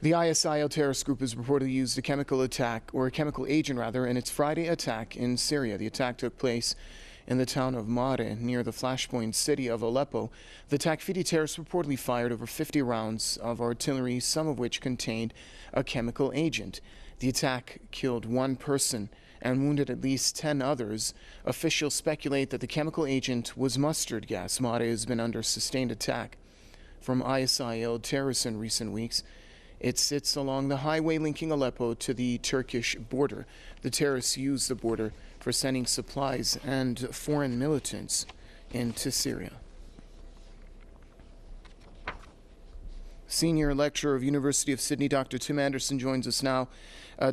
The ISIL terrorist group has reportedly used a chemical agent in its Friday attack in Syria. The attack took place in the town of Mare, near the flashpoint city of Aleppo. The Takfiri terrorists reportedly fired over 50 rounds of artillery, some of which contained a chemical agent. The attack killed one person and wounded at least 10 others. Officials speculate that the chemical agent was mustard gas. Mare has been under sustained attack from ISIL terrorists in recent weeks. It sits along the highway linking Aleppo to the Turkish border. The terrorists use the border for sending supplies and foreign militants into Syria. Senior lecturer of University of Sydney, Dr. Tim Anderson, joins us now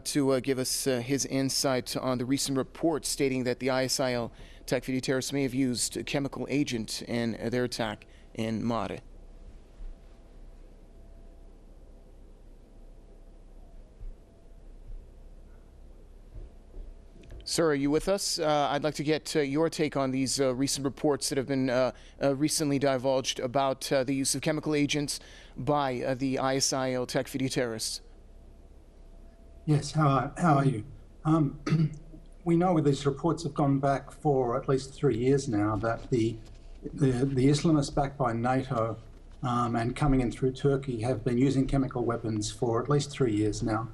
to give us his insight on the recent report stating that the ISIL Takfiri terrorists may have used a chemical agent in their attack in Mare. Sir, are you with us? I'd like to get your take on these recent reports that have been recently divulged about the use of chemical agents by the ISIL Takfiri terrorists. Yes, how are you? We know these reports have gone back for at least 3 years now that the Islamists backed by NATO and coming in through Turkey have been using chemical weapons for at least 3 years now.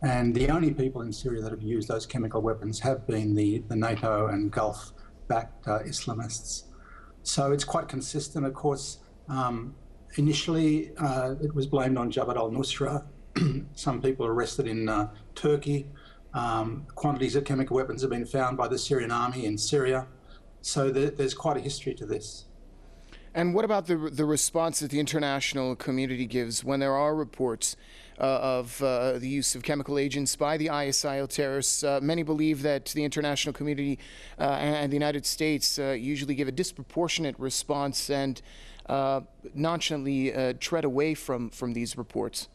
And the only people in Syria that have used those chemical weapons have been the NATO and Gulf-backed Islamists. So it's quite consistent. Of course, initially it was blamed on Jabhat al-Nusra. Some people arrested in Turkey. Quantities of chemical weapons have been found by the Syrian army in Syria. So there's quite a history to this. And what about the response that the international community gives when there are reports of the use of chemical agents by the ISIL terrorists? Many believe that the international community and the United States usually give a disproportionate response and nonchalantly tread away from these reports.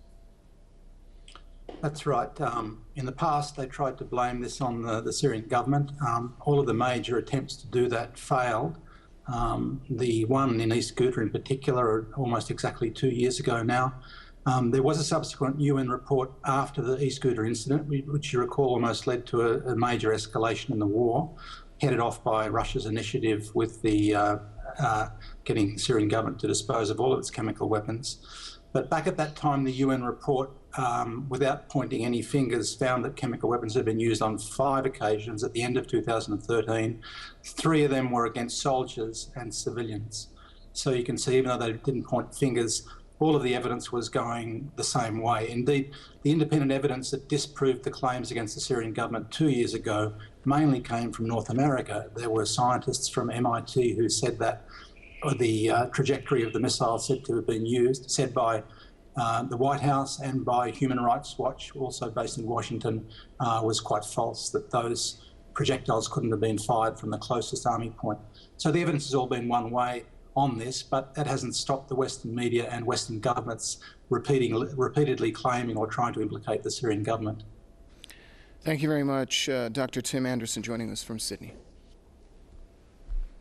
That's right. In the past, they tried to blame this on the Syrian government. All of the major attempts to do that failed. The one in East Ghouta in particular, almost exactly 2 years ago now. There was a subsequent UN report after the East Ghouta incident, which you recall almost led to a major escalation in the war, headed off by Russia's initiative with the getting the Syrian government to dispose of all of its chemical weapons. But back at that time, the UN report, without pointing any fingers, found that chemical weapons had been used on 5 occasions at the end of 2013. 3 of them were against soldiers and civilians. So you can see, even though they didn't point fingers, all of the evidence was going the same way. Indeed, the independent evidence that disproved the claims against the Syrian government 2 years ago mainly came from North America. There were scientists from MIT who said that the trajectory of the missile said to have been used, said by the White House and by Human Rights Watch, also based in Washington, was quite false, that those projectiles couldn't have been fired from the closest army point. So the evidence has all been one way on this, but that hasn't stopped the Western media and Western governments repeatedly claiming or trying to implicate the Syrian government. Thank you very much, Dr. Tim Anderson, joining us from Sydney.